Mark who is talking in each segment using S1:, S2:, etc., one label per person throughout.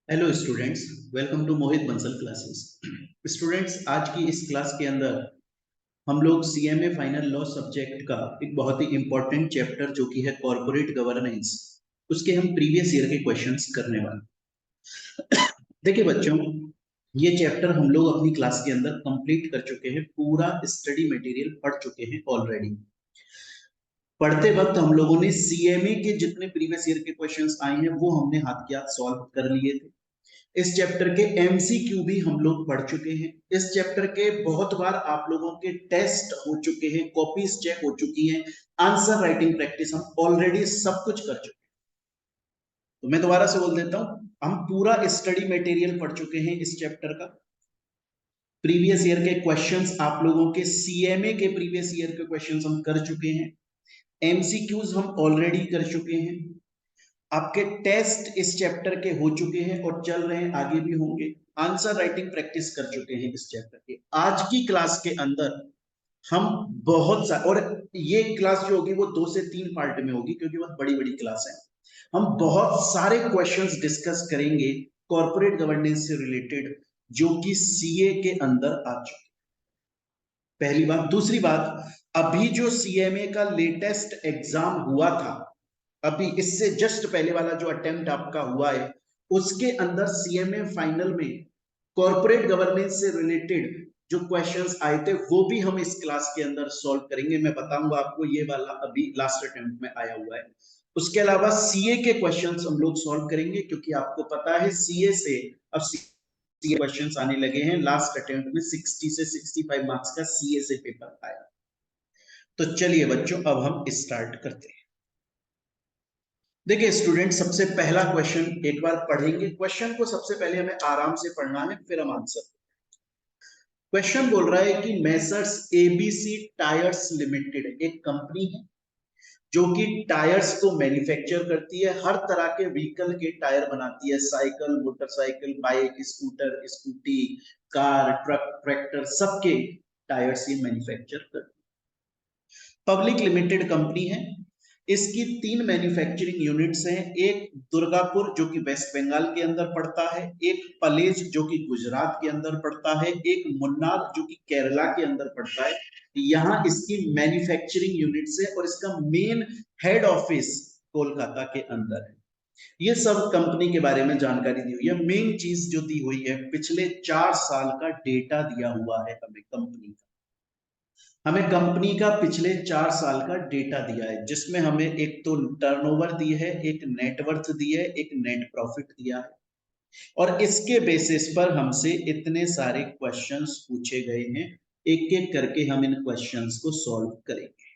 S1: Hello students, welcome to Mohit Bansal classes. Students, आज की इस क्लास के अंदर हम लोग सीएमए फाइनल लॉ सब्जेक्ट का एक बहुत ही इंपॉर्टेंट चैप्टर जो कि है कॉर्पोरेट गवर्नेंस, उसके हम प्रीवियस ईयर के क्वेश्चंस करने वाले। देखिए बच्चों, ये चैप्टर हम लोग अपनी क्लास के अंदर कंप्लीट कर चुके हैं, पूरा स्टडी मटेरियल पढ़ चुके हैं ऑलरेडी। पढ़ते वक्त हम लोगों ने सीएमए के जितने प्रीवियस ईयर के क्वेश्चंस आए हैं वो हमने हाथ के हाथ सॉल्व कर लिए थे। इस चैप्टर के एमसीक्यू भी हम लोग पढ़ चुके हैं। इस चैप्टर के बहुत बार आप लोगों के टेस्ट हो चुके हैं, कॉपीज चेक हो चुकी हैं, आंसर राइटिंग प्रैक्टिस हम ऑलरेडी सब कुछ कर चुके हैं। तो मैं दोबारा से बोल देता हूं, हम पूरा स्टडी मटेरियल पढ़ चुके हैं इस चैप्टर का। प्रीवियस ईयर के क्वेश्चंस आप लोगों के सीएमए के प्रीवियस ईयर के क्वेश्चंस हम कर चुके हैं। एमसीक्यूज हम ऑलरेडी कर चुके हैं। आपके टेस्ट इस चैप्टर के हो चुके हैं और चल रहे हैं, आगे भी होंगे। आंसर राइटिंग प्रैक्टिस कर चुके हैं इस चैप्टर के। आज की क्लास के अंदर हम बहुत सा, और ये क्लास जो होगी वो 2 से 3 पार्ट में होगी क्योंकि बहुत बड़ी बड़ी क्लास है। हम बहुत सारे क्वेश्चंस डिस्कस करेंगे कॉर्पोरेट गवर्नेंस से रिलेटेड, जो कि सीए के अंदर आ चुके। पहली बात। दूसरी बात, अभी जो सीएमए का लेटेस्ट एग्जाम हुआ था, अभी इससे जस्ट पहले वाला जो अटेम्प्ट आपका हुआ है, उसके अंदर सीएमए फाइनल में कॉर्पोरेट गवर्नेंस से रिलेटेड जो क्वेश्चंस आए थे वो भी हम इस क्लास के अंदर सॉल्व करेंगे। मैं बताऊंगा आपको, ये वाला अभी लास्ट अटेम्प्ट में आया हुआ है। उसके अलावा सीए के क्वेश्चंस हम लोग सॉल्व करेंगे क्योंकि आपको पता है सीए से अब सीए क्वेश्चंस आने लगे हैं। लास्ट अटेम्प्ट में 60 से 65 मार्क्स का सीए से पेपर आया। तो चलिए बच्चों, अब हम स्टार्ट करते हैं। देखिए स्टूडेंट, सबसे पहला क्वेश्चन एक बार पढ़ेंगे। क्वेश्चन को सबसे पहले हमें आराम से पढ़ना है, फिर हम आंसर। क्वेश्चन बोल रहा है कि मेसर्स एबीसी टायर्स लिमिटेड एक कंपनी है जो कि टायर्स को मैन्युफैक्चर करती है। हर तरह के व्हीकल के टायर बनाती है, cycle, motorcycle, bike, scooter, scooty, car, truck, tractor, सबके टायर्स ये मैन्युफैक्चर करती है। पब्लिक लिमिटेड कंपनी है। इसकी 3 मैन्युफैक्चरिंग यूनिट्स हैं। एक दुर्गापुर जो कि वेस्ट बंगाल के अंदर पड़ता है, एक पलेज जो कि गुजरात के अंदर पड़ता है, एक मुन्नार जो कि केरला के अंदर पड़ता है। यहाँ इसकी मैन्युफैक्चरिंग यूनिट्स है और इसका मेन हेड ऑफिस कोलकाता के अंदर है। ये सब कंपनी के बारे में जानकारी दी हुई है। मेन चीज जो दी हुई है, पिछले 4 साल का डेटा दिया हुआ है हमें कंपनी का। हमें कंपनी का पिछले 4 साल का डेटा दिया है, जिसमें हमें एक तो टर्नओवर दी है, एक नेटवर्थ दी है, एक नेट प्रॉफिट दिया है। और इसके बेसिस पर हमसे इतने सारे क्वेश्चंस पूछे गए हैं। एक एक करके हम इन क्वेश्चंस को सॉल्व करेंगे।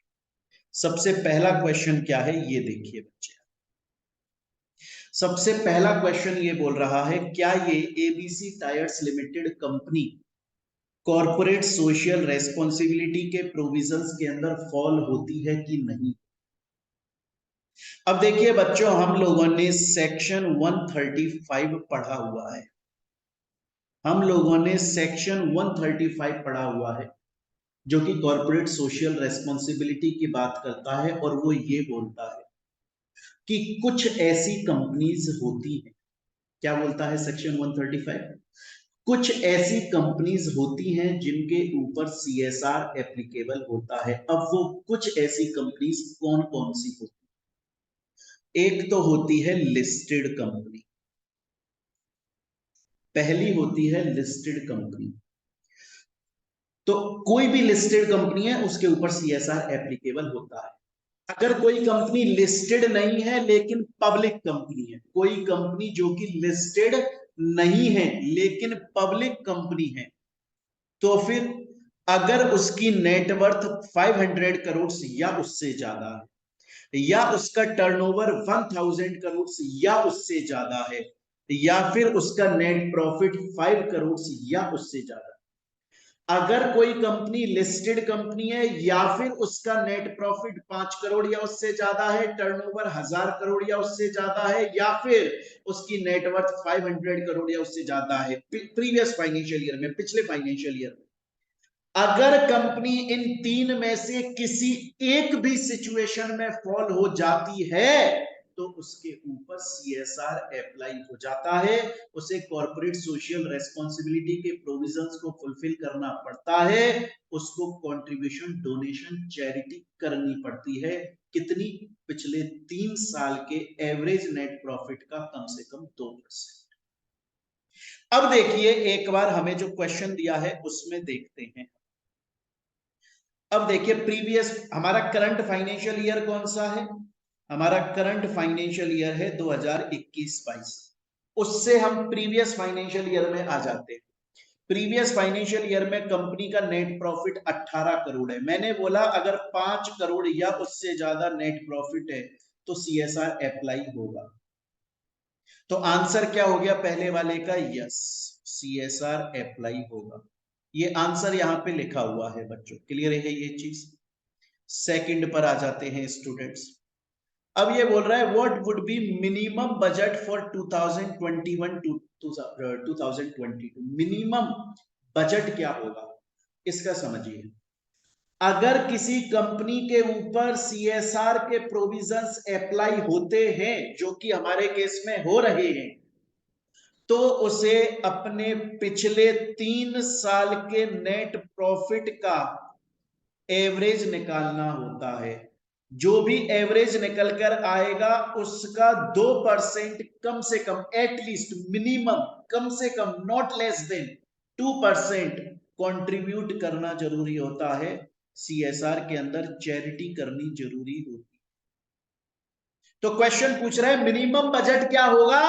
S1: सबसे पहला क्वेश्चन क्या है ये देखिए बच्चे। सबसे पहला क्वेश्चन ये बोल रहा है, क्या ये ABC tyres limited company corporate social responsibility के प्रोविजंस के अंदर फॉल होती है कि नहीं। अब देखिए बच्चों, हम लोगों ने सेक्शन 135 पढ़ा हुआ है। हम लोगों ने सेक्शन 135 पढ़ा हुआ है जो कि कॉर्पोरेट सोशल रेस्पॉन्सिबिलिटी की बात करता है, और वो ये बोलता है कि कुछ ऐसी कंपनीज होती हैं। क्या बोलता है सेक्शन 135? कुछ ऐसी कंपनीज होती हैं जिनके ऊपर सीएसआर एप्लीकेबल होता है। अब वो कुछ ऐसी कंपनीज कौन कौन सी होती है? एक तो होती है लिस्टेड कंपनी। पहली होती है लिस्टेड कंपनी। तो कोई भी लिस्टेड कंपनी है उसके ऊपर सीएसआर एप्लीकेबल होता है। अगर कोई कंपनी लिस्टेड नहीं है लेकिन पब्लिक कंपनी है, कोई कंपनी जो कि लिस्टेड नहीं है लेकिन पब्लिक कंपनी है, तो फिर अगर उसकी नेटवर्थ 500 करोड़ या उससे ज्यादा है, या उसका टर्नओवर 1000 करोड़ या उससे ज्यादा है, या फिर उसका नेट प्रॉफिट 5 करोड़ या उससे ज्यादा, अगर कोई कंपनी लिस्टेड कंपनी है या फिर उसका नेट प्रॉफिट 5 करोड़ या उससे ज्यादा है, टर्नओवर 1000 करोड़ या उससे ज्यादा है, या फिर उसकी नेटवर्थ 500 करोड़ या उससे ज्यादा है प्रीवियस फाइनेंशियल ईयर में, पिछले फाइनेंशियल ईयर में, अगर कंपनी इन 3 में से किसी एक भी सिचुएशन में फॉल हो जाती है तो उसके ऊपर CSR अप्लाई हो जाता है, उसे कॉर्पोरेट सोशल रेस्पॉन्सिबिलिटी के प्रोविजंस को फुलफिल करना पड़ता है, उसको कंट्रीब्यूशन डोनेशन चैरिटी करनी पड़ती है। कितनी? पिछले 3 साल के एवरेज नेट प्रॉफिट का कम से कम 2%। अब देखिए एक बार हमें जो क्वेश्चन दिया है उसमें देखते हैं। अब देखिए प्रीवियस हमारा करंट फाइनेंशियल ईयर कौन सा है? हमारा करंट फाइनेंशियल ईयर है 2021-22। उससे हम प्रीवियस फाइनेंशियल ईयर में आ जाते हैं। प्रीवियस फाइनेंशियल ईयर में कंपनी का नेट प्रॉफिट 18 करोड़ है। मैंने बोला अगर 5 करोड़ या उससे ज्यादा नेट प्रॉफिट है तो CSR अप्लाई होगा। तो आंसर क्या हो गया पहले वाले का? यस, CSR अप्लाई होगा। ये आंसर यहां पे लिखा हुआ है बच्चों, क्लियर है ये चीज? सेकंड पर आ जाते हैं स्टूडेंट्स। अब ये बोल रहा है what would be minimum budget for 2021 to 2022। Minimum budget क्या होगा इसका समझिए। अगर किसी कंपनी के ऊपर CSR के प्रोविजंस अप्लाई होते हैं, जो कि हमारे केस में हो रहे हैं, तो उसे अपने पिछले 3 साल के नेट प्रॉफिट का एवरेज निकालना होता है। जो भी एवरेज निकल कर आएगा उसका 2% कम से कम, एटलीस्ट मिनिमम, कम से कम, नॉट लेस देन 2% कंट्रीब्यूट करना जरूरी होता है। CSR के अंदर चैरिटी करनी जरूरी होती है। तो क्वेश्चन पूछ रहा है मिनिमम बजट क्या होगा?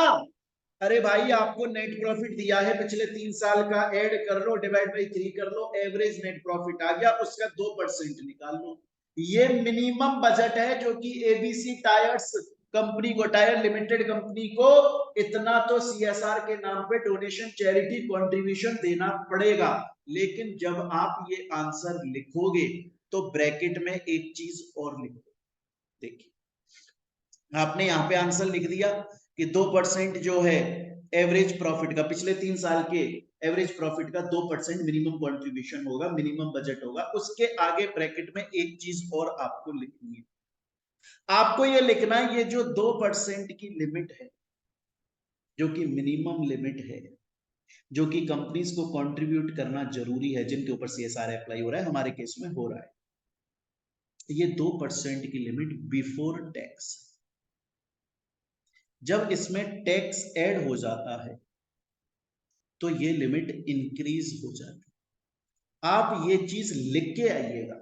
S1: अरे भाई आपको नेट प्रॉफिट दिया है पिछले 3 साल का, ऐड कर लो, डिवाइड बाई 3 कर लो, एवरेज नेट प्रॉफिट आ गया, उसका 2% निकाल लो। ये मिनिमम बजट है जो कि ABC टायर्स कंपनी को, टायर लिमिटेड कंपनी को इतना तो CSR के नाम पे डोनेशन चैरिटी कंट्रीब्यूशन देना पड़ेगा। लेकिन जब आप ये आंसर लिखोगे तो ब्रैकेट में एक चीज और लिखो। देखिए आपने यहां पे आंसर लिख दिया कि 2% जो है एवरेज प्रॉफिट का, पिछले 3 साल के एवरेज प्रॉफिट का 2% मिनिमम कंट्रीब्यूशन होगा, मिनिमम बजट होगा। उसके आगे ब्रैकेट में एक चीज और आपको लिखनी है। आपको ये लिखना है ये जो 2% की लिमिट है, जो कि मिनिमम लिमिट है, जो कि कंपनीज को कंट्रीब्यूट करना जरूरी है, जिनके ऊपर CSR अप्लाई हो रहा है, हमारे केस में हो रहा है, ये 2% की लिमिट बिफोर टैक्स। जब इसमें टैक्स ऐड हो जाता है तो ये लिमिट इंक्रीज हो जाती है। आप ये चीज लिख के आइएगा।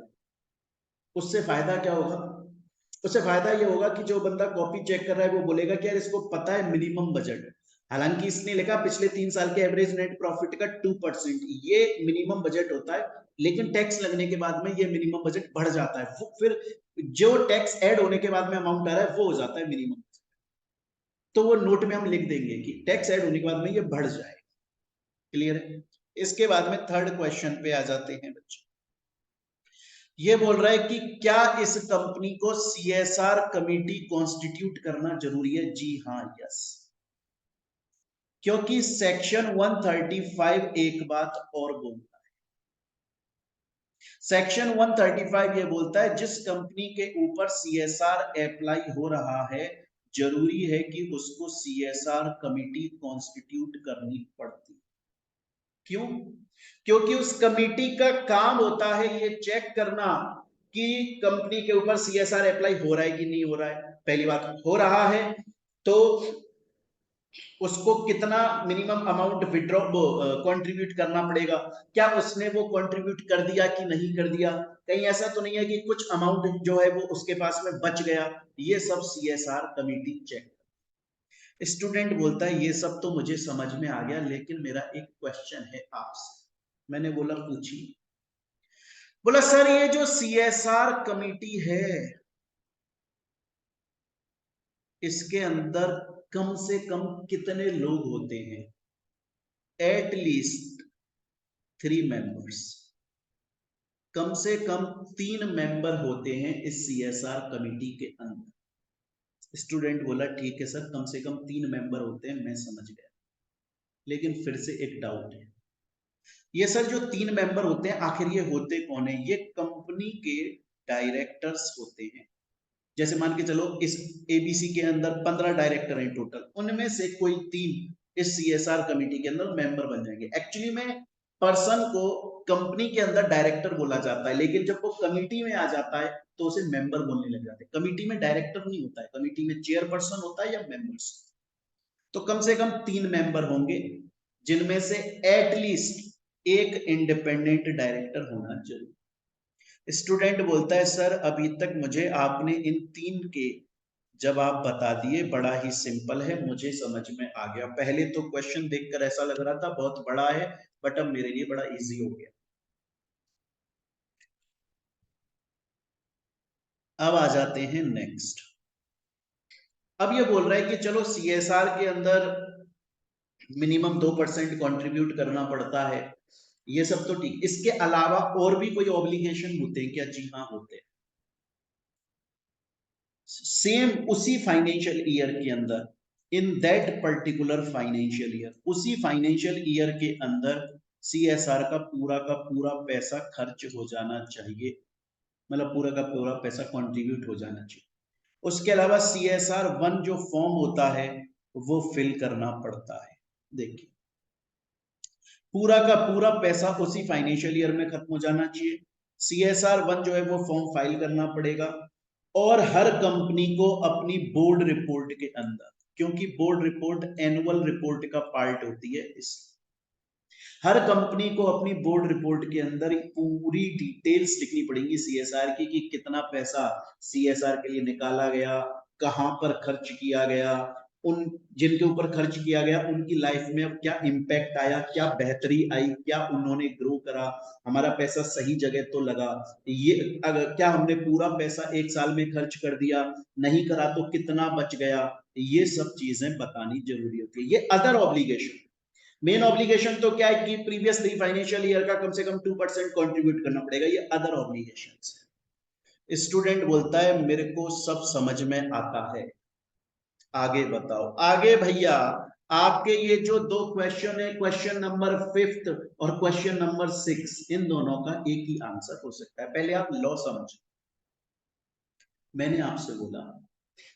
S1: उससे फायदा क्या होगा? उससे फायदा ये होगा कि जो बंदा कॉपी चेक कर रहा है वो बोलेगा कि यार इसको पता है मिनिमम बजट, हालांकि इसने लिखा पिछले 3 साल के एवरेज नेट प्रॉफिट का 2%, ये मिनिमम बजट होता है, लेकिन टैक्स लगने के बाद में ये मिनिमम बजट बढ़ जाता है। फिर जो टैक्स ऐड होने के बाद में अमाउंट आ रहा है वो हो जाता है मिनिमम। तो वो नोट में हम लिख देंगे कि टैक्स ऐड होने के बाद में ये बढ़ जाए। क्लियर है? इसके बाद में थर्ड क्वेश्चन पे आ जाते हैं बच्चों। ये बोल रहा है कि क्या इस कंपनी को CSR कमेटी कॉन्स्टिट्यूट करना जरूरी है? जी हाँ, यस। क्योंकि सेक्शन 135 एक बात और बोलता है। सेक्शन 135 ये बोलता है जिस कंपनी के ऊपर CSR अप्लाई हो रहा है, जरूरी है कि उसको CSR कमेटी कॉन्स्टिट्यूट करनी पड़ती। क्यों? क्योंकि उस कमेटी का काम होता है ये चेक करना कि कंपनी के ऊपर CSR अप्लाई हो रहा है कि नहीं हो रहा है। पहली बात, हो रहा है तो उसको कितना मिनिमम अमाउंट विड्रॉ कंट्रीब्यूट करना पड़ेगा, क्या उसने वो कंट्रीब्यूट कर दिया कि नहीं कर दिया, कहीं ऐसा तो नहीं है कि कुछ अमाउंट जो है वो उसके पास में बच गया। ये सब CSR कमेटी चेक। स्टूडेंट बोलता है ये सब तो मुझे समझ में आ गया, लेकिन मेरा एक क्वेश्चन है आपसे। मैंने बोला पूछिए। बोला सर ये जो CSR कमेटी है इसके अंदर कम से कम कितने लोग होते हैं? एटलीस्ट 3 मेंबर्स, कम से कम 3 मेंबर होते हैं इस CSR कमेटी के अंदर। स्टूडेंट बोला ठीक है सर, कम से कम 3 मेंबर होते हैं, मैं समझ गया, लेकिन फिर से एक डाउट है। ये सर जो 3 मेंबर होते हैं आखिर ये होते कौन है? ये कंपनी के डायरेक्टर्स होते हैं। जैसे मान के चलो इस एबीसी के अंदर 15 डायरेक्टर हैं टोटल, उनमें से कोई 3 इस सीएसआर कमेटी के अंदर मेंबर बन जाएंगे। एक्चुअली में पर्सन को कंपनी के अंदर डायरेक्टर बोला जाता है, लेकिन जब वो कमेटी में आ जाता है तो उसे मेंबर बोलने लग जाते हैं। कमेटी में डायरेक्टर नहीं होता है, कमेटी में चेयरपर्सन होता है या मेंबर्स। तो कम से कम 3 मेंबर होंगे, जिनमें से एटलीस्ट एक इंडिपेंडेंट डायरेक्टर होना चाहिए। स्टूडेंट बोलता है सर अभी तक मुझे आपने इन 3 के जवाब बता दिए, बड़ा ही सिंपल है, मुझे समझ में आ गया। पहले तो क्वेश्चन देखकर ऐसा लग रहा था बहुत बड़ा है, बट अब मेरे लिए बड़ा इजी हो गया। अब आ जाते हैं नेक्स्ट। अब ये बोल रहा है कि चलो सीएसआर के अंदर मिनिमम 2% कंट्रीब्यूट करना पड़ता है, ये सब तो ठीक। इसके अलावा और भी कोई ऑब्लिगेशन होते हैं क्या? जी हाँ होते हैं। सेम उसी फाइनेंशियल ईयर के अंदर, in that particular financial year, उसी फाइनेंशियल ईयर के अंदर सीएसआर का पूरा पैसा खर्च हो जाना चाहिए, मतलब पूरा का पूरा पैसा कंट्रीब्यूट हो जाना चाहिए। उसके अलावा सीएसआर 1 जो फॉर्म होता है वो फिल करना पड़ता है। देखिए पूरा का पूरा पैसा उसी फाइनेंशियल ईयर में खत्म हो जाना चाहिए। सीएसआर 1 जो है वो फॉर्म फाइल करना पड़ेगा, और हर कंपनी को अपनी बोर्ड रिपोर्ट के अंदर, क्योंकि बोर्ड रिपोर्ट एनुअल रिपोर्ट का पार्ट होती है, इस हर कंपनी को अपनी बोर्ड रिपोर्ट के अंदर पूरी डिटेल्स लिखनी पड़ेंगी सीएसआर की, कि कितना पैसा सीएसआर के लिए निकाला गया, कहां पर खर्च किया गया, उन जिनके ऊपर खर्च किया गया उनकी लाइफ में अब क्या इम्पैक्ट आया, क्या बेहतरी आई, क्या उन्होंने ग्रो करा, हमारा पैसा सही जगह तो लगा, ये अगर क्या हमने पूरा पैसा 1 साल में खर्च कर दिया, नहीं करा तो कितना बच गया, ये सब चीजें बतानी जरूरी होती है। ये अदर ऑब्लिगेशन। मेन ऑब्लिगेशन तो क्या है कि प्रीवियस 3 फाइनेंशियल ईयर का कम से कम 2% कंट्रीब्यूट करना पड़ेगा, ये अदर ऑब्लिगेशंस है। स्टूडेंट बोलता है मेरे को सब समझ में आता है, आगे बताओ। आगे भैया आपके ये जो 2 क्वेश्चन है, क्वेश्चन नंबर 5 और क्वेश्चन नंबर 6, इन दोनों का एक ही आंसर हो सकता है। पहले आप लॉ समझो। मैंने आपसे बोला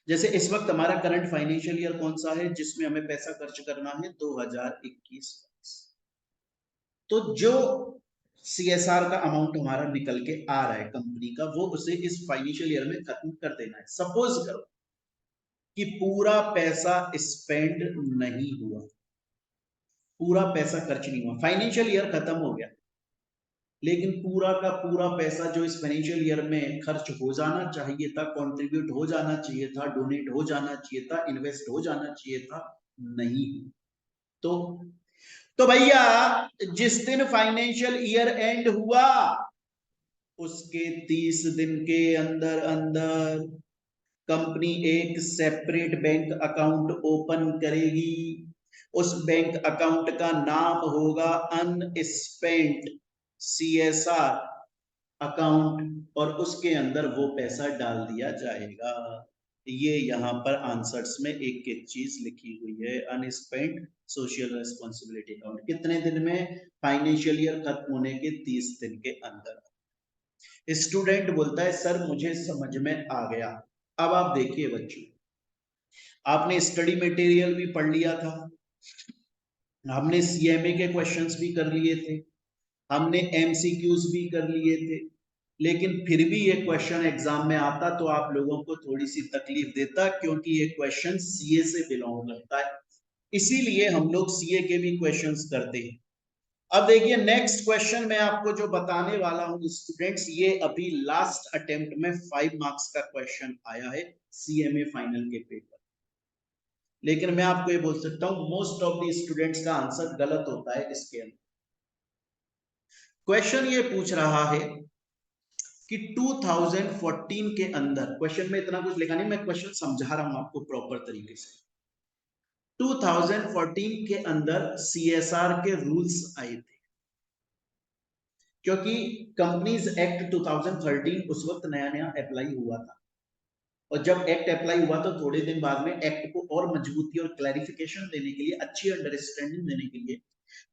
S1: जैसे इस वक्त हमारा करंट फाइनेंशियल ईयर कौन सा है जिसमें हमें पैसा खर्च करना है? 2021। तो जो सीएसआर का अमाउंट हमारा निकल के आ रहा है कंपनी का, वो उसे इस फाइनेंशियल ईयर में खत्म कर देना है। सपोज करो कि पूरा पैसा स्पेंड नहीं हुआ, पूरा पैसा खर्च नहीं हुआ, फाइनेंशियल ईयर खत्म हो गया, लेकिन पूरा का पूरा पैसा जो इस फाइनेंशियल ईयर में खर्च हो जाना चाहिए था, कंट्रीब्यूट हो जाना चाहिए था, डोनेट हो जाना चाहिए था, इन्वेस्ट हो जाना चाहिए था, नहीं। तो भैया जिस दिन फाइनेंशियल ईयर एंड हुआ उसके 30 दिन के अंदर अंदर कंपनी एक सेपरेट बैंक अकाउंट ओपन करेगी। उस बैंक अकाउंट का नाम होगा अनस्पेंट सीएसआर अकाउंट, और उसके अंदर वो पैसा डाल दिया जाएगा। ये यहाँ पर आंसर्स में एक एक चीज लिखी हुई है। अनस्पेंट सोशल रेस्पॉन्सिबिलिटी अकाउंट कितने दिन में? फाइनेंशियल ईयर खत्म होने के 30 दिन के अंदर। स्टूडेंट बोलता है सर मुझे समझ में आ गया। अब आप देखिए बच्चों, आपने स्टडी मटेरियल भी पढ़ लिया था, हमने सीएमए के क्वेश्चंस भी कर लिए थे, हमने एमसीक्यूज भी कर लिए थे, लेकिन फिर भी ये क्वेश्चन एग्जाम में आता तो आप लोगों को थोड़ी सी तकलीफ देता, क्योंकि ये क्वेश्चन सीए से बिलोंग करता है, इसीलिए हम लोग सीए के भी क्वेश्चंस करते हैं। अब देखिए नेक्स्ट क्वेश्चन मैं आपको जो बताने वाला हूं स्टूडेंट्स, ये अभी लास्ट अटेम्प्ट में 5 मार्क्स का क्वेश्चन आया है सीएमए फाइनल के पेपर, लेकिन मैं आपको ये बोल सकता हूं मोस्ट ऑफ द स्टूडेंट्स का आंसर गलत होता है इसके अंदर। क्वेश्चन ये पूछ रहा है कि 2014 के अंदर, क्वेश्चन में इतना कुछ लिखा नहीं, मैं क्वेश्चन समझा रहा हूं आपको प्रॉपर तरीके से। 2014 के अंदर सीएसआर के रूल्स आए थे, क्योंकि कंपनीज एक्ट 2013 उस वक्त नया नया अप्लाई हुआ था, और जब एक्ट अप्लाई हुआ तो थोड़े दिन बाद में एक्ट को और मजबूती और क्लैरिफिकेशन देने के लिए, अच्छी अंडरस्टैंडिंग देने के लिए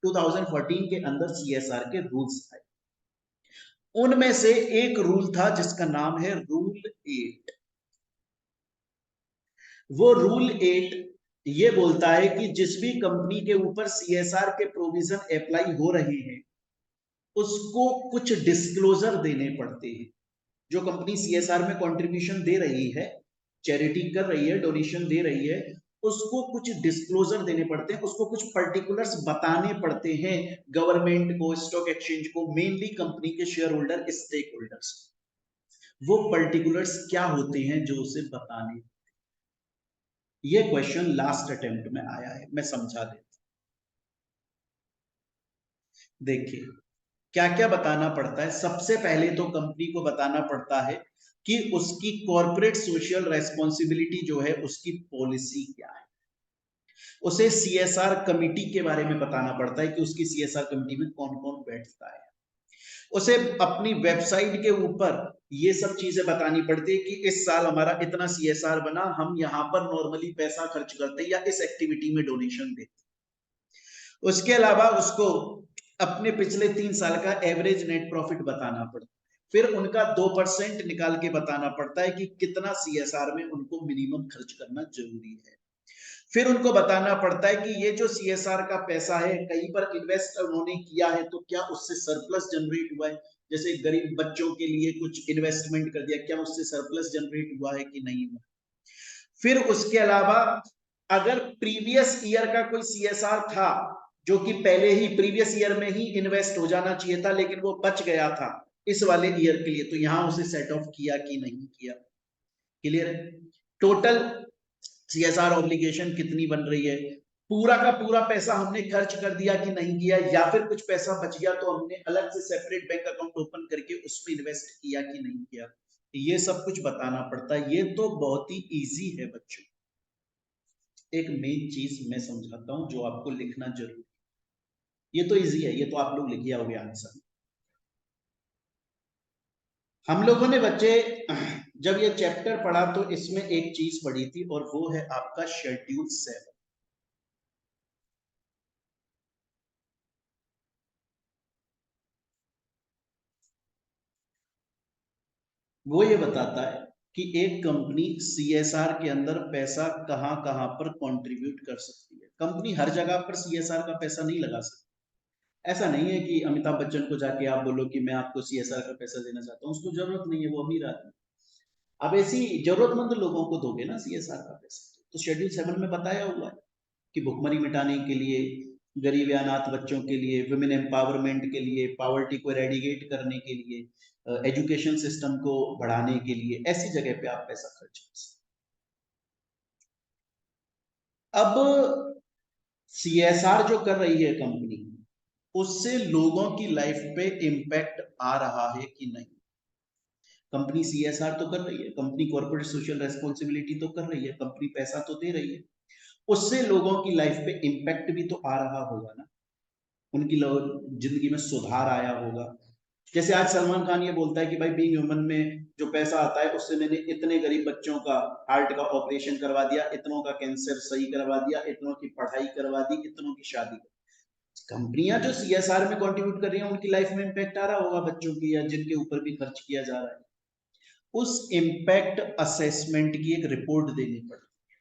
S1: 2014 के अंदर सीएसआर के रूल्स आए। उनमें से एक रूल था जिसका नाम है रूल 8। वो रूल 8 ये बोलता है कि जिस भी कंपनी के ऊपर सीएसआर के प्रोविजन अप्लाई हो रहे हैं उसको कुछ डिस्क्लोजर देने पड़ते हैं। जो कंपनी सीएसआर में कंट्रीब्यूशन दे रही है, चैरिटी कर रही है, डोनेशन दे रही है, उसको कुछ डिस्क्लोजर देने पड़ते हैं, उसको कुछ पर्टिकुलर्स बताने पड़ते हैं गवर्नमेंट को, स्टॉक एक्सचेंज को, मेनली कंपनी के शेयर होल्डर, स्टेक होल्डर्स। वो पर्टिकुलर्स क्या होते हैं जो उसे बताने। ये क्वेश्चन लास्ट अटेम्प्ट में आया है, मैं समझा देता। देखिए क्या क्या बताना पड़ता है। सबसे पहले तो कंपनी को बताना पड़ता है कि उसकी कॉर्पोरेट सोशल रेस्पॉन्सिबिलिटी जो है उसकी पॉलिसी क्या है। उसे सीएसआर कमिटी के बारे में बताना पड़ता है कि उसकी सीएसआर कमिटी में कौन कौन बैठता है। उसे अपनी वेबसाइट के ऊपर ये सब चीजें बतानी पड़ती है कि इस साल हमारा इतना सीएसआर बना, हम यहां पर नॉर्मली पैसा खर्च करते हैं या इस एक्टिविटी में डोनेशन देते। उसके अलावा उसको अपने पिछले 3 साल का एवरेज नेट प्रॉफिट बताना पड़ता है। फिर उनका 2% निकाल के बताना पड़ता है कि कितना सीएसआर में उनको मिनिमम खर्च करना जरूरी है। फिर उनको बताना पड़ता है कि ये जो सीएसआर का पैसा है कहीं पर इन्वेस्ट उन्होंने किया है तो क्या उससे सरप्लस जनरेट हुआ है। जैसे गरीब बच्चों के लिए कुछ इन्वेस्टमेंट कर दिया, क्या उससे सरप्लस जनरेट हुआ है कि नहीं हुआ। फिर उसके अलावा अगर प्रीवियस ईयर का कोई सीएसआर था जो कि पहले ही प्रीवियस ईयर में ही इन्वेस्ट हो जाना चाहिए था लेकिन वो बच गया था इस वाले ईयर के लिए, तो यहां उसे सेट ऑफ किया कि नहीं किया। क्लियर है। टोटल सीएसआर ऑब्लिगेशन कितनी बन रही है, पूरा का पूरा पैसा हमने खर्च कर दिया कि नहीं किया, या फिर कुछ पैसा बच गया तो हमने अलग से सेपरेट बैंक अकाउंट ओपन करके उसमें इन्वेस्ट किया कि नहीं किया। ये सब कुछ बताना पड़ता है। ये तो बहुत ही इजी है बच्चों। एक मेन चीज मैं समझाता हूं जो आपको लिखना जरूरी। ये तो इजी है, ये तो आप लोग लिख आओगे आंसर। हम लोगों ने बच्चे जब ये चैप्टर पढ़ा तो इसमें एक चीज पढ़ी थी और वो है आपका शेड्यूल 7। वो ये बताता है कि एक कंपनी सीएसआर के अंदर पैसा कहां कहां पर कंट्रीब्यूट कर सकती है। कंपनी हर जगह पर सीएसआर का पैसा नहीं लगा सकती। ऐसा नहीं है कि अमिताभ बच्चन को जाके आप बोलो कि मैं आपको सीएसआर का पैसा देना चाहता हूं, उसको जरूरत नहीं है, वो अमीर आदमी। अब ऐसी जरूरतमंद लोगों को दोगे ना सीएसआर का पैसा। तो शेड्यूल 7 में बताया हुआ है कि भुखमरी मिटाने के लिए, गरीब या अनाथ बच्चों के लिए, वुमेन एम्पावरमेंट के लिए, पॉवर्टी को एरेडिकेट करने के लिए, एजुकेशन सिस्टम को बढ़ाने के लिए, ऐसी जगह पे आप पैसा खर्च कर सकते। अब सीएसआर जो कर रही है कंपनी, उससे लोगों की लाइफ पे इम्पैक्ट आ रहा है कि नहीं। कंपनी सीएसआर तो कर रही है, कंपनी कॉर्पोरेट सोशल रेस्पॉन्सिबिलिटी तो कर रही है, कंपनी पैसा तो दे रही है, उससे लोगों की लाइफ पे इम्पैक्ट भी तो आ रहा होगा ना। उनकी जिंदगी में सुधार आया होगा। जैसे आज सलमान खान ये बोलता है कि भाई बीइंग ह्यूमन में जो पैसा आता है उससे मैंने इतने गरीब बच्चों का हार्ट का ऑपरेशन करवा दिया, इतनों का कैंसर सही करवा दिया, इतनों की पढ़ाई करवा दी, इतनों की शादी। कंपनियां जो सीएसआर में कंट्रीब्यूट कर रही हैं उनकी लाइफ में इंपैक्ट आ रहा होगा बच्चों की, या जिनके ऊपर भी खर्च किया जा रहा है। उस इम्पैक्ट असेसमेंट की एक रिपोर्ट देनी पड़ती है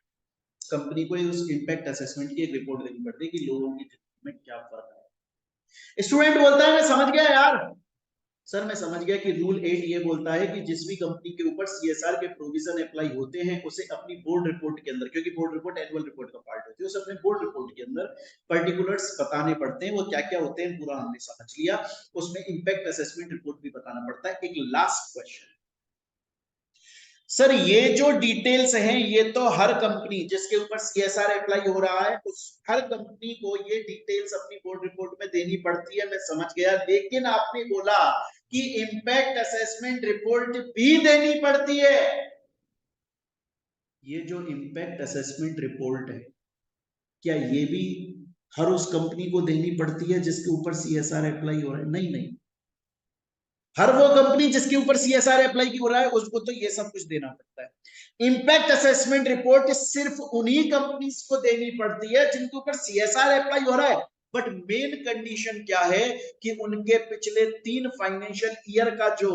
S1: कंपनी को। उस इम्पैक्ट असेसमेंट की एक रिपोर्ट देनी पड़ती है कि लोगों की जिंदगी में क्या फर्क है। स्टूडेंट बोलता है मैं समझ गया यार। सर मैं समझ गया कि रूल 8 ये बोलता है कि जिस भी कंपनी के ऊपर सीएसआर के प्रोविजन अप्लाई होते हैं उसे अपनी बोर्ड रिपोर्ट के अंदर, क्योंकि बोर्ड रिपोर्ट एनुअल रिपोर्ट का पार्ट होती है, उसे अपने बोर्ड रिपोर्ट के अंदर पर्टिकुलर्स बताने पड़ते हैं। वो क्या क्या होते हैं पूरा हमने समझ लिया। उसमें इंपैक्ट असेसमेंट रिपोर्ट भी बताना पड़ता है। एक लास्ट क्वेश्चन, सर ये जो डिटेल्स हैं ये तो हर कंपनी जिसके ऊपर सीएसआर अप्लाई हो रहा है उस हर कंपनी को ये डिटेल्स अपनी बोर्ड रिपोर्ट में देनी पड़ती है, मैं समझ गया। लेकिन आपने बोला कि इंपैक्ट असेसमेंट रिपोर्ट भी देनी पड़ती है। ये जो इंपैक्ट असेसमेंट रिपोर्ट है क्या ये भी हर उस कंपनी को देनी पड़ती है जिसके ऊपर सीएसआर अप्लाई हो रहा है? नहीं नहीं, हर वो कंपनी जिसके ऊपर सीएसआर अप्लाई हो रहा है उसको तो ये सब कुछ देना पड़ता है। इंपैक्ट असेसमेंट रिपोर्ट सिर्फ उन्हीं कंपनीज को देनी पड़ती है जिनके ऊपर सीएसआर अप्लाई हो रहा है। बट मेन कंडीशन क्या है कि उनके पिछले 3 फाइनेंशियल ईयर का जो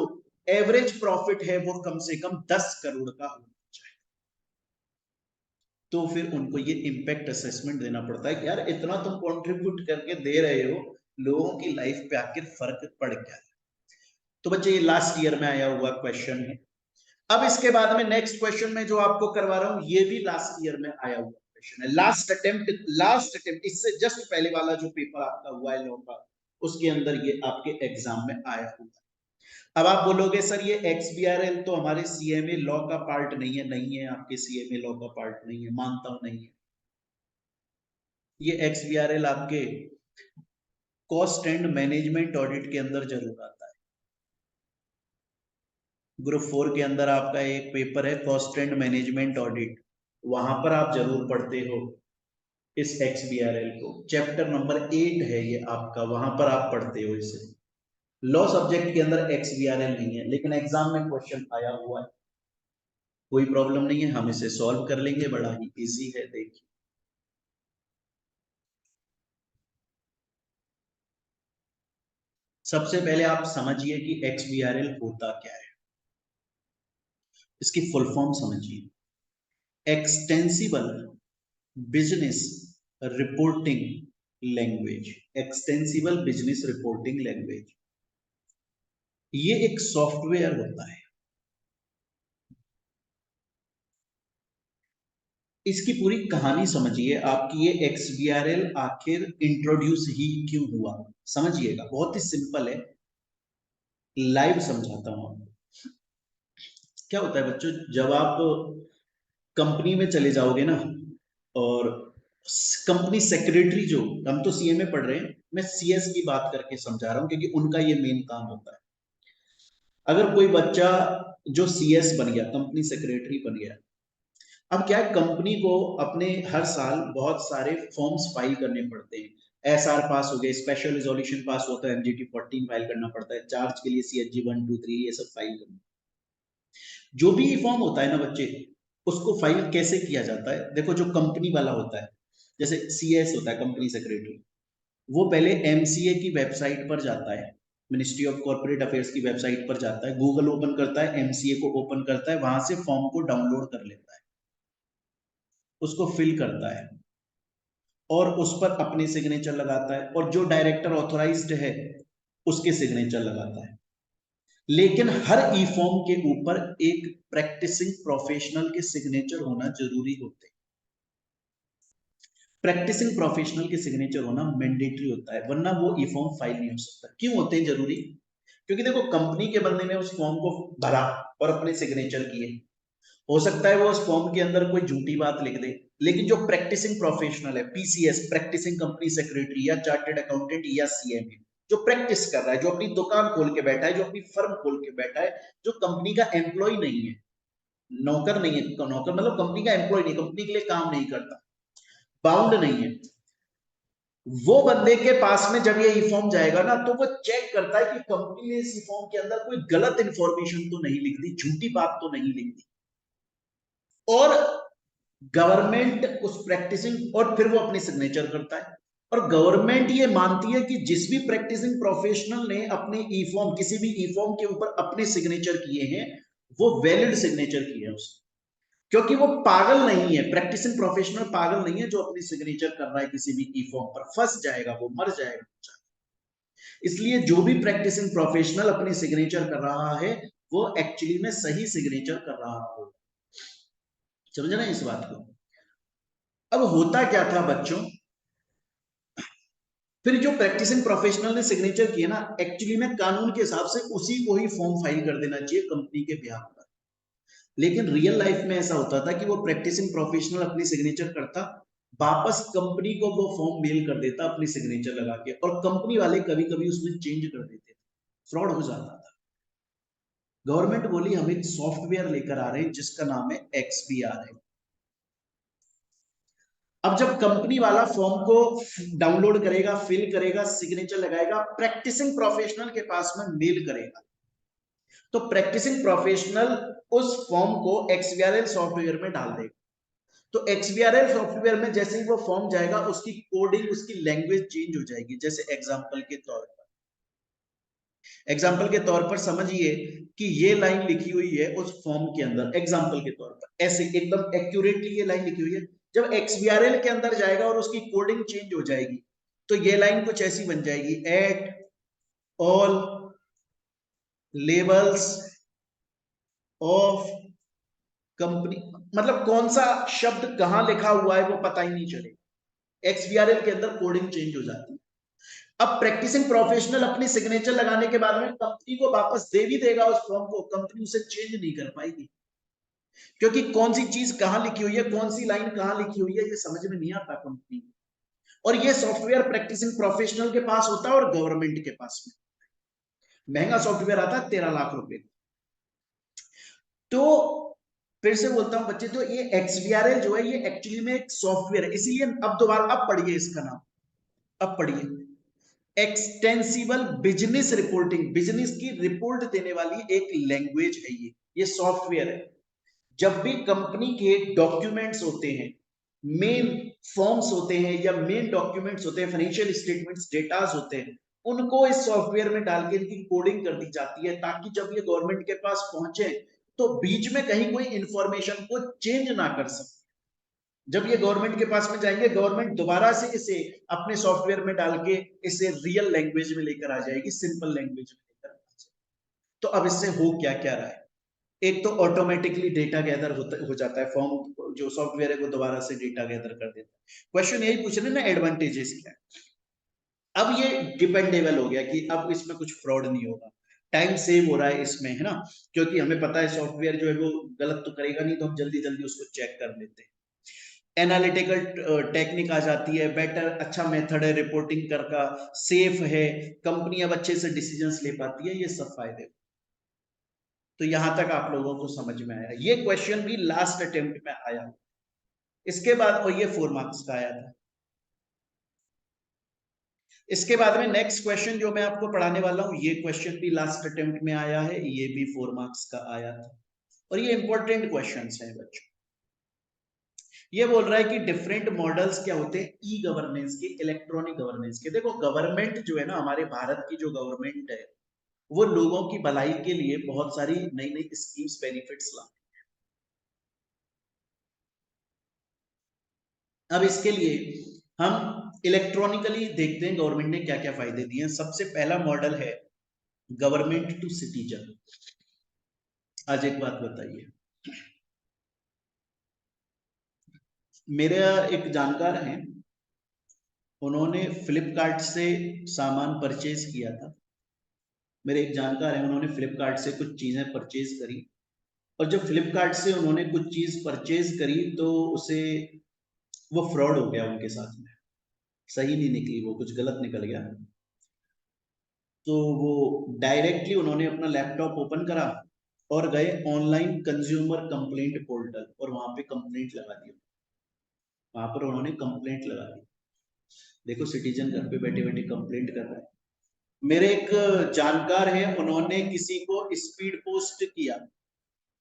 S1: एवरेज प्रॉफिट है वो कम से कम 10 करोड़ का होना चाहिए। तो फिर उनको ये इम्पैक्ट असेसमेंट देना पड़ता है कि यार इतना तुम कंट्रीब्यूट करके दे रहे हो, लोगों की लाइफ पे आखिर फर्क पड़ क्या है। तो बच्चे ये लास्ट ईयर में आया हुआ क्वेश्चन है। अब इसके बाद में नेक्स्ट क्वेश्चन में जो आपको करवा रहा हूं ये भी लास्ट ईयर में आया हुआ क्वेश्चन है, लास्ट अटेम्प्ट इससे जस्ट पहले वाला जो पेपर आपका हुआ है लॉ का, उसके अंदर ये आपके एग्जाम में आया हुआ है। अब आप बोलोगे सर ये XBRL तो हमारे सीएमए लॉ का पार्ट नहीं है। नहीं है, आपके सीएमए लॉ का पार्ट नहीं है, मानता हूं नहीं है। ये XBRL आपके कॉस्ट एंड मैनेजमेंट ऑडिट के अंदर जरूर आता है। ग्रुप 4 के अंदर आपका एक पेपर है कॉस्ट एंड मैनेजमेंट ऑडिट, वहां पर आप जरूर पढ़ते हो इस XBRL को। चैप्टर नंबर 8 है ये आपका, वहां पर आप पढ़ते हो इसे। लॉ सब्जेक्ट के अंदर XBRL नहीं है, लेकिन एग्जाम में क्वेश्चन आया हुआ है। कोई प्रॉब्लम नहीं है, हम इसे सॉल्व कर लेंगे, बड़ा ही इजी है। देखिए सबसे पहले आप समझिए कि XBRL होता क्या है, इसकी फुल फॉर्म समझिए। Extensible business reporting language. Extensible business reporting language, ये एक सॉफ्टवेयर होता है। इसकी पूरी कहानी समझिए, आपकी ये XBRL आखिर इंट्रोड्यूस ही क्यों हुआ, समझिएगा। बहुत ही सिंपल है, लाइव समझाता हूं आपको। क्या होता है बच्चों, जब आप कंपनी में चले जाओगे ना, और कंपनी सेक्रेटरी, जो हम तो सीए में पढ़ रहे हैं, मैं CS की बात करके समझा रहा हूं क्योंकि उनका ये मेन काम होता है। अगर कोई बच्चा जो CS बन गया, कंपनी सेक्रेटरी बन गया, अब क्या है, कंपनी को अपने हर साल बहुत सारे फॉर्म्स फाइल करने पड़ते हैं। SR पास हो गए, स्पेशल रिजोल्यूशन पास होता है, MGT 14 फाइल करना पड़ता है, चार्ज के लिए CHG 1 2 3 ये सब फाइल करना। जो भी फॉर्म होता है ना बच्चे, उसको फाइल कैसे किया जाता है, देखो जो कंपनी वाला होता है, जैसे CS होता है कंपनी सेक्रेटरी, वो पहले MCA की वेबसाइट पर जाता है, मिनिस्ट्री ऑफ कॉर्पोरेट अफेयर्स की वेबसाइट पर जाता है, गूगल ओपन करता है, MCA को ओपन करता है, वहां से फॉर्म को डाउनलोड कर लेता है, उसको फिल करता है और उस पर अपनी सिग्नेचर लगाता है, और जो डायरेक्टर ऑथोराइज्ड है उसके सिग्नेचर लगाता है। लेकिन हर ई फॉर्म के ऊपर एक प्रैक्टिसिंग प्रोफेशनल के सिग्नेचर होना जरूरी होते हैं। प्रैक्टिसिंग प्रोफेशनल के सिग्नेचर होना मैंडेटरी होता है, वरना वो ई फॉर्म फाइल नहीं हो सकता। क्यों होते हैं जरूरी? क्योंकि देखो कंपनी के बंदे ने उस फॉर्म को भरा और अपने सिग्नेचर किए, हो सकता है वो उस फॉर्म के अंदर कोई झूठी बात लिख दे, लेकिन जो प्रैक्टिसिंग प्रोफेशनल है, PCS प्रैक्टिसिंग कंपनी सेक्रेटरी या चार्टेड अकाउंटेंट या CMA, जो प्रैक्टिस कर रहा है, जो अपनी दुकान खोल के बैठा है, जो अपनी फर्म खोल के बैठा है, जो कंपनी का एम्प्लॉय नहीं है, नौकर नहीं है, नौकर मतलब कंपनी का एम्प्लॉय नहीं, कंपनी के लिए काम नहीं करता, बाउंड नहीं है, वो बंदे के पास में जब ये ई फॉर्म जाएगा ना, तो वो चेक करता है कि कंपनी ने इस ई फॉर्म के अंदर कोई गलत इंफॉर्मेशन तो नहीं लिख दी, झूठी बात तो नहीं लिख दी, और गवर्नमेंट उस प्रैक्टिसिंग, और फिर वो अपनी सिग्नेचर करता है। और गवर्नमेंट ये मानती है कि जिस भी प्रैक्टिसिंग प्रोफेशनल ने अपने ई फॉर्म, किसी भी ई फॉर्म के ऊपर अपने सिग्नेचर किए हैं, वो वैलिड सिग्नेचर किए हैं उसने, क्योंकि वो पागल नहीं है, प्रैक्टिसिंग प्रोफेशनल पागल नहीं है जो अपनी सिग्नेचर कर रहा है किसी भी ई फॉर्म पर, फंस जाएगा, वो मर जाएगा। इसलिए जो भी प्रैक्टिसिंग प्रोफेशनल अपनी सिग्नेचर कर रहा है, वो एक्चुअली में सही सिग्नेचर कर रहा हो। समझना इस बात को। अब होता क्या था बच्चों, फिर जो प्रैक्टिसिंग प्रोफेशनल ने सिग्नेचर किया ना, एक्चुअली में कानून के हिसाब से उसी को ही फॉर्म फाइल कर देना चाहिए कंपनी के बिहाफ पर। लेकिन रियल लाइफ में ऐसा होता था कि वो प्रैक्टिसिंग प्रोफेशनल अपनी सिग्नेचर करता, वापस कंपनी को वो फॉर्म मेल कर देता अपनी सिग्नेचर लगा के, और कंपनी वाले कभी कभी उसमें चेंज कर देते थे, फ्रॉड हो जाता था। गवर्नमेंट बोली हम एक सॉफ्टवेयर लेकर आ रहे हैं जिसका नाम है XBRL। अब जब कंपनी वाला फॉर्म को डाउनलोड करेगा, फिल करेगा, सिग्नेचर लगाएगा, प्रैक्टिसिंग प्रोफेशनल के पास में मेल करेगा, तो प्रैक्टिसिंग प्रोफेशनल उस फॉर्म को XBRL सॉफ्टवेयर में डाल देगा। तो XBRL सॉफ्टवेयर में जैसे ही वो फॉर्म जाएगा, उसकी कोडिंग, उसकी लैंग्वेज चेंज हो जाएगी। जैसे एग्जाम्पल के तौर पर समझिए कि ये लाइन लिखी हुई है उस फॉर्म के अंदर, एग्जाम्पल के तौर पर ऐसे एकदम एक्यूरेटली ये लाइन लिखी हुई है जब XBRL के अंदर जाएगा और उसकी कोडिंग चेंज हो जाएगी तो ये लाइन कुछ ऐसी बन जाएगी, at all levels of company, मतलब कौन सा शब्द कहां लिखा हुआ है वो पता ही नहीं चलेगा। XBRL के अंदर कोडिंग चेंज हो जाती है। अब प्रैक्टिसिंग प्रोफेशनल अपनी सिग्नेचर लगाने के बाद में कंपनी को वापस दे भी देगा उस फॉर्म को, कंपनी उसे चेंज नहीं कर पाएगी, क्योंकि कौन सी चीज कहां लिखी हुई है, कौन सी लाइन कहां लिखी हुई है, ये समझ में नहीं आता कंपनी। और ये सॉफ्टवेयर प्रैक्टिसिंग प्रोफेशनल के पास होता है और गवर्नमेंट के पास में। महंगा सॉफ्टवेयर आता है 13 लाख रुपए। तो फिर से बोलता हूं बच्चे, तो ये XBRL जो है ये एक्चुअली में एक सॉफ्टवेयर है, इसीलिए अब दोबारा अब पढ़िए इसका नाम, अब पढ़िए एक्सटेंसिबल बिजनेस रिपोर्टिंग, बिजनेस की रिपोर्ट देने वाली एक लैंग्वेज है ये सॉफ्टवेयर है। जब भी कंपनी के डॉक्यूमेंट्स होते हैं, मेन फॉर्म्स होते हैं या मेन डॉक्यूमेंट्स होते हैं, फाइनेंशियल स्टेटमेंट्स, डेटास होते हैं, उनको इस सॉफ्टवेयर में डाल के इनकी कोडिंग कर दी जाती है, ताकि जब ये गवर्नमेंट के पास पहुंचे तो बीच में कहीं कोई इंफॉर्मेशन को चेंज ना कर सके। जब ये गवर्नमेंट के पास में जाएंगे, गवर्नमेंट दोबारा से इसे अपने सॉफ्टवेयर में डाल के इसे रियल लैंग्वेज में लेकर आ जाएगी, सिंपल लैंग्वेज में लेकर आ जाएगी। तो अब इससे हो क्या क्या रहा है, एक तो ऑटोमेटिकली डेटा गैदर हो जाता है, फॉर्म जो सॉफ्टवेयर है वो दोबारा से डेटा गैदर कर देता है। क्वेश्चन यही पूछ रहे ना, एडवांटेजेस क्या है। अब ये डिपेंडेबल हो गया कि अब इसमें कुछ फ्रॉड नहीं होगा, टाइम सेव हो रहा है इसमें, है ना, क्योंकि हमें पता है सॉफ्टवेयर जो है वो गलत तो करेगा नहीं, तो हम जल्दी जल्दी उसको चेक कर लेते हैं। एनालिटिकल टेक्निक आ जाती है, बेटर अच्छा मेथड है रिपोर्टिंग का, सेफ है, कंपनी अब अच्छे से डिसीजंस ले पाती है, ये सब फायदे। तो यहां तक आप लोगों को समझ में आया, ये क्वेश्चन भी लास्ट अटेम्प्ट में आया, इसके बाद और ये 4 मार्क्स का आया था। इसके बाद में नेक्स्ट क्वेश्चन जो मैं आपको पढ़ाने वाला हूं, ये क्वेश्चन भी लास्ट अटेम्प्ट में आया है, ये भी 4 मार्क्स का आया था, और ये इंपॉर्टेंट क्वेश्चंस हैं बच्चों। ये बोल रहा है कि डिफरेंट मॉडल्स क्या होते हैं ई गवर्नेंस के, इलेक्ट्रॉनिक गवर्नेंस के। देखो गवर्नमेंट जो है ना, हमारे भारत की जो गवर्नमेंट है वो लोगों की भलाई के लिए बहुत सारी नई नई स्कीम्स, बेनिफिट्स ला। अब इसके लिए हम इलेक्ट्रॉनिकली देखते हैं गवर्नमेंट ने क्या क्या फायदे दिए हैं। सबसे पहला मॉडल है गवर्नमेंट टू सिटीजन। आज एक बात बताइए, मेरा एक जानकार है, उन्होंने फ्लिपकार्ट से सामान परचेज किया था। मेरे एक जानकार है, उन्होंने फ्लिपकार्ट से कुछ चीजें परचेज करी, और जब फ्लिपकार्ट से उन्होंने कुछ चीज परचेज करी तो उसे वो फ्रॉड हो गया उनके साथ में, सही नहीं निकली, वो कुछ गलत निकल गया। तो वो डायरेक्टली उन्होंने अपना लैपटॉप ओपन करा और गए ऑनलाइन कंज्यूमर कंप्लेंट पोर्टल, और वहां पे कंप्लेंट लगा दी। वहां पर उन्होंने कंप्लेंट लगा दी। देखो सिटीजन घर पे बैठे बैठे कंप्लेंट कर रहा है। मेरे एक जानकार है, उन्होंने किसी को स्पीड पोस्ट किया,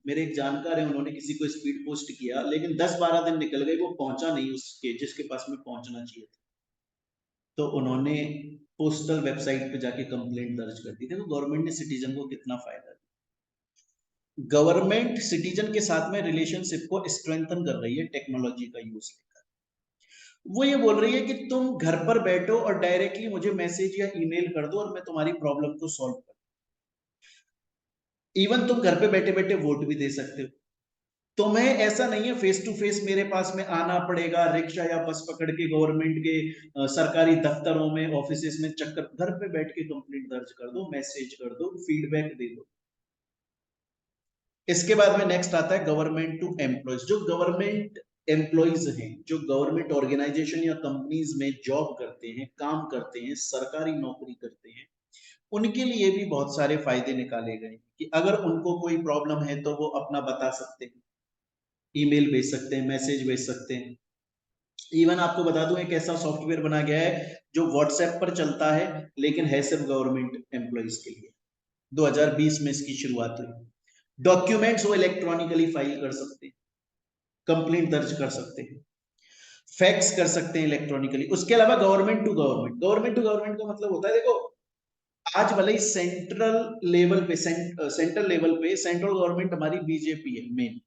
S1: मेरे एक जानकार है, उन्होंने किसी को स्पीड पोस्ट किया, लेकिन 10-12 दिन निकल गए, वो पहुंचा नहीं उसके जिसके पास में पहुंचना चाहिए था। तो उन्होंने पोस्टल वेबसाइट पे जाके कंप्लेंट दर्ज कर दी। देखो गवर्नमेंट ने सिटीजन को कितना फायदा दिया। गवर्नमेंट सिटीजन के साथ में रिलेशनशिप को स्ट्रेंथन कर रही है टेक्नोलॉजी का यूज लेकर। वो ये बोल रही है कि तुम घर पर बैठो और डायरेक्टली मुझे मैसेज या ईमेल कर दो और मैं तुम्हारी प्रॉब्लम को सॉल्व कर, इवन तुम घर पे बैठे बैठे वोट भी दे सकते हो। तुम्हें ऐसा नहीं है फेस टू फेस मेरे पास में आना पड़ेगा, रिक्शा या बस पकड़ के गवर्नमेंट के सरकारी दफ्तरों में, ऑफिसेस में चक्कर, घर पे बैठ के कंप्लेंट दर्ज कर दो, मैसेज कर दो, फीडबैक दे दो। इसके बाद में नेक्स्ट आता है गवर्नमेंट टू एम्प्लॉयज। जो गवर्नमेंट एम्प्लॉयज हैं, जो गवर्नमेंट ऑर्गेनाइजेशन या कंपनीज में जॉब करते हैं, काम करते हैं, सरकारी नौकरी करते हैं, उनके लिए भी बहुत सारे फायदे निकाले गए कि अगर उनको कोई प्रॉब्लम है तो वो अपना बता सकते हैं, ईमेल भेज सकते हैं, मैसेज भेज सकते हैं। इवन आपको बता दूं एक ऐसा सॉफ्टवेयर बना गया है जो व्हाट्सएप पर चलता है, लेकिन है सिर्फ गवर्नमेंट एम्प्लॉइज के लिए। 2020 में इसकी शुरुआत हुई। डॉक्यूमेंट्स वो इलेक्ट्रॉनिकली फाइल कर सकते हैं, कंप्लेंट दर्ज कर सकते हैं, फैक्स कर सकते हैं इलेक्ट्रॉनिकली। उसके अलावा government to government, government to government का मतलब होता है, देखो आज भले ही सेंट्रल लेवल पे सेंट्रल गवर्नमेंट हमारी बीजेपी है मेन,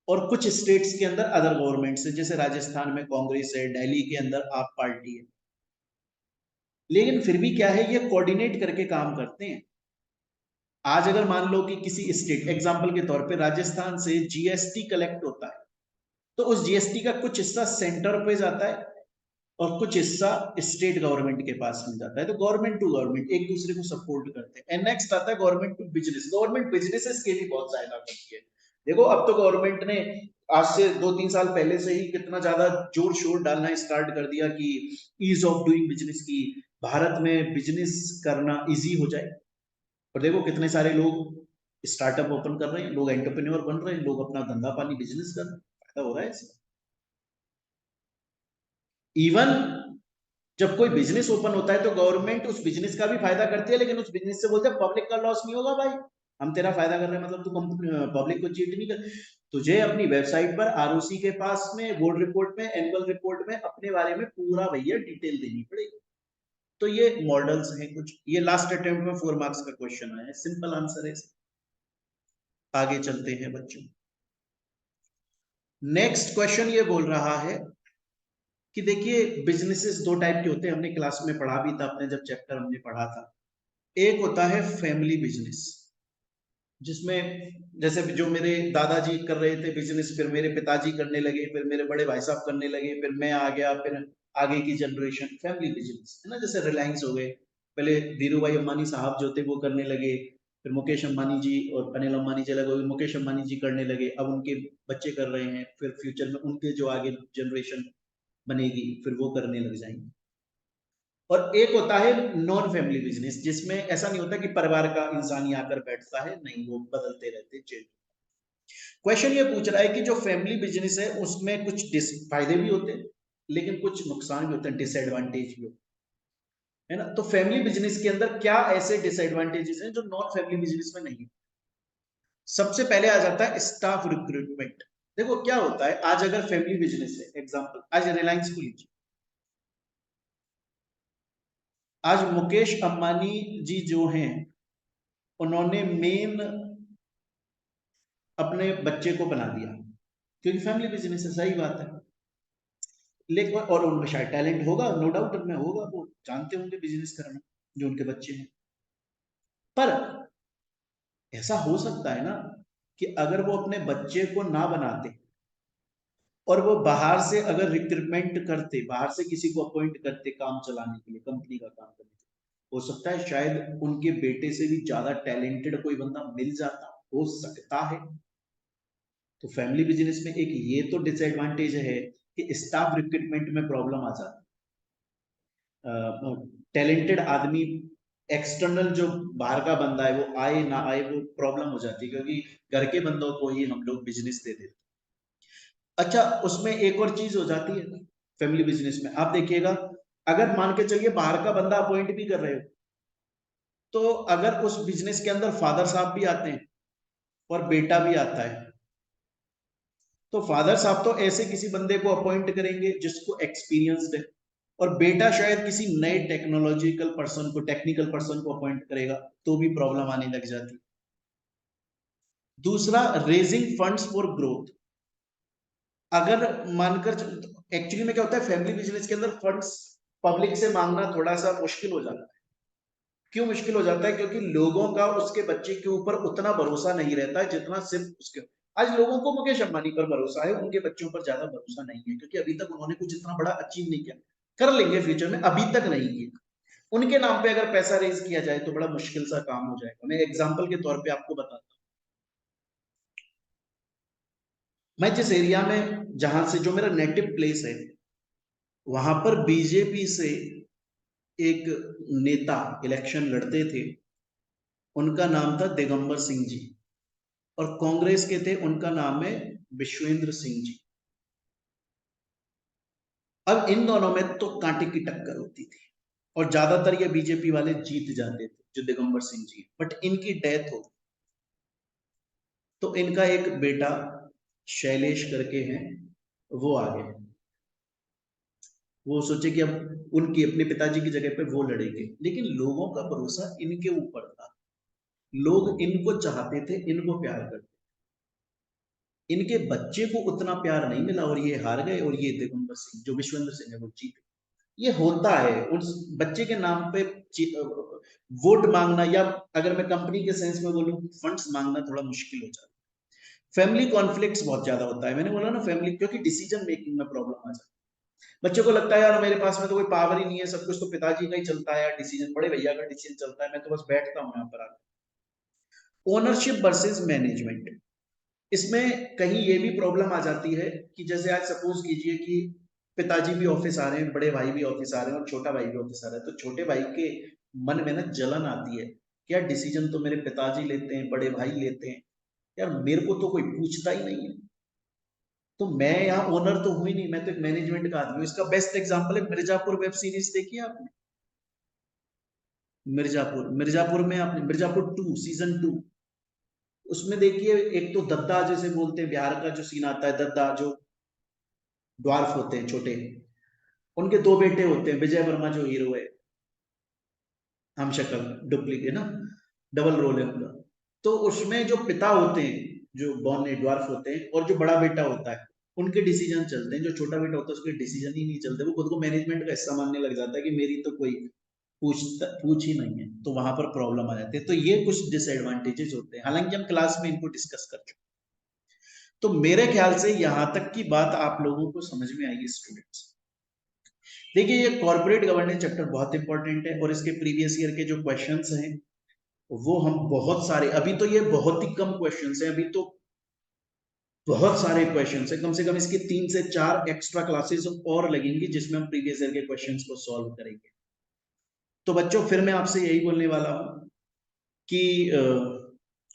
S1: और कुछ स्टेट्स के अंदर अदर गवर्नमेंट्स है, जैसे राजस्थान में कांग्रेस है, दिल्ली के अंदर आप पार्टी है। लेकिन फिर भी क्या है, ये कोऑर्डिनेट करके काम करते हैं। आज अगर मान लो कि किसी स्टेट, एग्जांपल के तौर पे राजस्थान से जीएसटी कलेक्ट होता है, तो उस जीएसटी का कुछ हिस्सा सेंटर पे जाता है और कुछ हिस्सा स्टेट गवर्नमेंट के पास में जाता है। तो गवर्नमेंट टू गवर्नमेंट एक दूसरे को सपोर्ट करते हैं। एंड नेक्स्ट आता है government to business. Government businesses के भी बहुत सहायता करती है। देखो अब तो गवर्नमेंट ने आज से 2-3 साल पहले से ही कितना ज्यादा जोर शोर डालना स्टार्ट कर दिया कि ईज ऑफ डूइंग बिजनेस की, भारत में बिजनेस करना इजी हो जाए। और देखो कितने सारे लोग स्टार्टअप ओपन कर रहे हैं, लोग एंटरप्रेन्योर बन रहे हैं, लोग अपना धंधा पानी बिजनेस कर रहे हैं, फायदा हो रहा है इसमें। इवन जब कोई बिजनेस ओपन होता है तो गवर्नमेंट उस बिजनेस का भी फायदा करती है, लेकिन उस बिजनेस से बोलते हैं पब्लिक का लॉस नहीं होगा भाई, हम तेरा फायदा कर रहे हैं, मतलब तू पब्लिक को चीट नहीं कर। तुझे अपनी वेबसाइट पर आरओसी के पास में बोर्ड रिपोर्ट में एनुअल रिपोर्ट में अपने बारे में पूरा भैया डिटेल देनी पड़ेगी। तो ये मॉडल्स हैं कुछ। ये लास्ट अटेम्प्ट में 4 मार्क्स का क्वेश्चन आया है, सिंपल आंसर है। आगे चलते हैं बच्चों। नेक्स्ट क्वेश्चन ये बोल रहा है कि देखिए बिजनेसेस दो टाइप के होते हैं, हमने क्लास में पढ़ा भी था, अपने जब चैप्टर हमने पढ़ा था। एक होता है फैमिली बिजनेस, जिसमें जैसे जो मेरे दादाजी कर रहे थे बिजनेस, फिर मेरे पिताजी करने लगे, फिर मेरे बड़े भाई साहब करने लगे, फिर मैं आ गया, फिर आगे की जनरेशन। फैमिली बिजनेस है ना, जैसे रिलायंस हो गए, पहले धीरू भाई अंबानी साहब जो थे वो करने लगे, फिर मुकेश अंबानी जी और अनिल अंबानी जी लगे, मुकेश अंबानी जी करने लगे, अब उनके बच्चे कर रहे हैं, फिर फ्यूचर में उनके जो आगे जनरेशन बनेगी फिर वो करने लग जाएंगे। और एक होता है नॉन फैमिली बिजनेस, जिसमें ऐसा नहीं होता कि परिवार का इंसान ही आकर बैठता है, नहीं, वो बदलते रहते, चेंज। क्वेश्चन ये पूछ रहा है कि जो फैमिली बिजनेस है उसमें कुछ फायदे भी होते हैं लेकिन कुछ नुकसान भी होते हैं, डिसएडवांटेज भी होते हैं, है ना। तो फैमिली बिजनेस के अंदर क्या ऐसे डिसएडवांटेजेस हैं जो नॉन फैमिली बिजनेस में नहीं। सबसे पहले आ जाता है स्टाफ रिक्रूटमेंट। देखो क्या होता है, आज अगर फैमिली बिजनेस है, एग्जांपल आज रिलायंस को लीजिए, आज मुकेश अंबानी जी जो हैं उन्होंने मेन अपने बच्चे को बना दिया, क्योंकि फैमिली बिजनेस है, सही बात है। लेकिन और उनमें शायद टैलेंट होगा, नो डाउट उनमें होगा, वो जानते होंगे बिजनेस करना, जो उनके बच्चे हैं। पर ऐसा हो सकता है ना कि अगर वो अपने बच्चे को ना बनाते और वो बाहर से अगर रिक्रूटमेंट करते, बाहर से किसी को अपॉइंट करते काम चलाने के लिए, कंपनी का काम करने के लिए, हो सकता है शायद उनके बेटे से भी ज्यादा टैलेंटेड कोई बंदा मिल जाता, हो सकता है। तो फैमिली बिजनेस में एक ये तो डिसएडवांटेज है कि स्टाफ रिक्रूटमेंट में प्रॉब्लम आ जाती है। टैलेंटेड आदमी, एक्सटर्नल जो बाहर का बंदा है वो आए ना आए वो प्रॉब्लम हो जाती है, क्योंकि घर के बंदों को ही हम लोग बिजनेस दे देते। अच्छा, उसमें एक और चीज हो जाती है फैमिली बिजनेस में, आप देखिएगा, अगर मान के चलिए बाहर का बंदा अपॉइंट भी कर रहे हो, तो अगर उस बिजनेस के अंदर फादर साहब भी आते हैं और बेटा भी आता है, तो फादर साहब तो ऐसे किसी बंदे को अपॉइंट करेंगे जिसको एक्सपीरियंस्ड है, और बेटा शायद किसी नए टेक्नोलॉजिकल पर्सन को, टेक्निकल पर्सन को अपॉइंट करेगा, तो भी प्रॉब्लम आने लग जाती। दूसरा, रेजिंग फंड्स फॉर ग्रोथ। अगर मानकर, एक्चुअली में क्या होता है फैमिली बिजनेस के अंदर, फंड्स पब्लिक से मांगना थोड़ा सा मुश्किल हो जाता है। क्यों मुश्किल हो जाता है? क्योंकि लोगों का उसके बच्चे के ऊपर उतना भरोसा नहीं रहता है जितना सिर्फ उसके। आज लोगों को मुकेश अंबानी पर भरोसा है, उनके बच्चों पर ज्यादा भरोसा नहीं है, क्योंकि अभी तक उन्होंने कुछ इतना बड़ा अचीव नहीं किया। कर लेंगे फ्यूचर में, अभी तक नहीं किया। उनके नाम पे अगर पैसा रेज किया जाए तो बड़ा मुश्किल सा काम हो जाएगा। मैं एग्जाम्पल के तौर पे आपको बताता हूँ, मैं जिस एरिया में, जहां से जो मेरा नेटिव प्लेस है, वहां पर बीजेपी से एक नेता इलेक्शन लड़ते थे, उनका नाम था दिगंबर सिंह जी, और कांग्रेस के थे, उनका नाम है विश्वेंद्र सिंह जी। अब इन दोनों में तो कांटे की टक्कर होती थी, और ज्यादातर ये बीजेपी वाले जीत जाते थे, जो दिगंबर सिंह जी, बट इनकी डेथ हो, तो इनका एक बेटा शैलेश करके हैं, वो आ गए। वो सोचे कि अब उनकी अपने पिताजी की जगह पे वो लड़ेंगे, लेकिन लोगों का भरोसा इनके ऊपर था, लोग इनको चाहते थे, इनको प्यार करते। इनके बच्चे को उतना प्यार नहीं मिला और ये हार गए, और ये दिगंबर सिंह जो विश्वेंद्र सिंह है वो जीते। ये होता है, उस बच्चे के नाम पे वोट मांगना, या अगर मैं कंपनी के सेंस में बोलूं फंड्स मांगना थोड़ा मुश्किल हो जाता है। फैमिली कॉन्फ्लिक्ट्स बहुत ज्यादा होता है, मैंने बोला ना फैमिली, क्योंकि डिसीजन मेकिंग में प्रॉब्लम आ जाती है। बच्चों को लगता है यार मेरे पास में तो कोई पावर ही नहीं है, सब कुछ तो पिताजी का ही चलता है, डिसीजन बड़े भैया का डिसीजन चलता है, मैं तो बस बैठता हूँ यहाँ पर आकर। ओनरशिप वर्सेस मैनेजमेंट, इसमें कहीं ये भी प्रॉब्लम आ जाती है कि जैसे आज सपोज कीजिए कि पिताजी भी ऑफिस आ रहे हैं, बड़े भाई भी ऑफिस आ रहे हैं और छोटा भाई भी ऑफिस आ रहा है, तो छोटे भाई के मन में ना जलन आती है, क्या डिसीजन तो मेरे पिताजी लेते हैं, बड़े भाई लेते हैं, यार मेरे को तो कोई पूछता ही नहीं है, तो मैं यहाँ ओनर तो हूं ही नहीं, मैं तो एक मैनेजमेंट का आदमी हूँ। इसका बेस्ट एग्जांपल है मिर्जापुर वेब सीरीज देखी है आपने? मिर्जापुर, मिर्जापुर में आपने मिर्जापुर 2 सीजन 2, उसमें देखिए एक तो दद्दा जैसे बोलते हैं, बिहार का जो सीन आता है, दद्दा जो ड्वार्फ होते हैं छोटे, उनके दो बेटे होते हैं, विजय वर्मा जो हीरो है, हम शक्ल डुप्लीकेट ना, डबल रोल है उनका। तो उसमें जो पिता होते हैं, जो बॉर्न ड्वार्फ होते हैं, और जो बड़ा बेटा होता है, उनके डिसीजन चलते हैं, जो छोटा बेटा होता है उसके डिसीजन ही नहीं चलते, वो खुद को मैनेजमेंट का हिस्सा मानने लग जाता है कि मेरी तो कोई पूछ ही नहीं है, तो वहां पर प्रॉब्लम आ जाती है। तो ये कुछ डिसएडवांटेजेस होते हैं, हालांकि हम क्लास में इनको डिस्कस कर चुके। तो मेरे ख्याल से यहां तक की बात आप लोगों को समझ में आएगी स्टूडेंट्स। देखिए ये कॉर्पोरेट गवर्नेंस चैप्टर बहुत इंपॉर्टेंट है, और इसके प्रीवियस ईयर के जो क्वेश्चंस हैं वो हम बहुत सारे, अभी तो ये बहुत ही कम क्वेश्चंस हैं, अभी तो बहुत सारे क्वेश्चंस हैं, कम से कम इसकी 3 से 4 एक्स्ट्रा क्लासेस और लगेंगी जिसमें हम प्रीवियस ईयर के क्वेश्चंस को सॉल्व करेंगे। तो बच्चों फिर मैं आपसे यही बोलने वाला हूं कि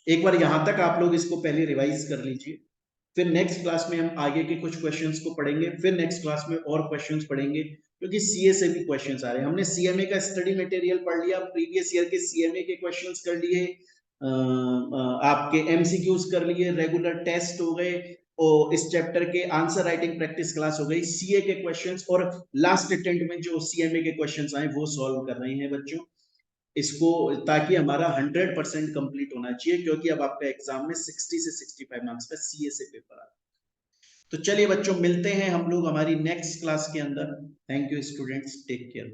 S1: एक बार यहां तक आप लोग इसको पहले रिवाइज कर लीजिए, फिर नेक्स्ट क्लास में हम आगे के कुछ क्वेश्चंस को पढ़ेंगे, फिर नेक्स्ट क्लास में और क्वेश्चंस पढ़ेंगे, क्योंकि सीए से भी क्वेश्चंस आ रहे हैं। हमने सीएमए का स्टडी मटेरियल पढ़ लिया, प्रीवियस ईयर के सीएमए के क्वेश्चंस कर लिए, आपके एमसीक्यूज कर लिए, रेगुलर टेस्ट हो गए, और इस चैप्टर के आंसर राइटिंग प्रैक्टिस क्लास हो गई, सीए के क्वेश्चंस, और लास्ट अटेम्प्ट में जो सीएमए के क्वेश्चंस आए वो सॉल्व कर रहे हैं बच्चों इसको, ताकि हमारा 100% कंप्लीट होना चाहिए, क्योंकि अब आपका एग्जाम में 60 से 65 मार्क्स का सीए से पेपर आता है। तो चलिए बच्चों, मिलते हैं हम लोग हमारी नेक्स्ट क्लास के अंदर। Thank you students, take care.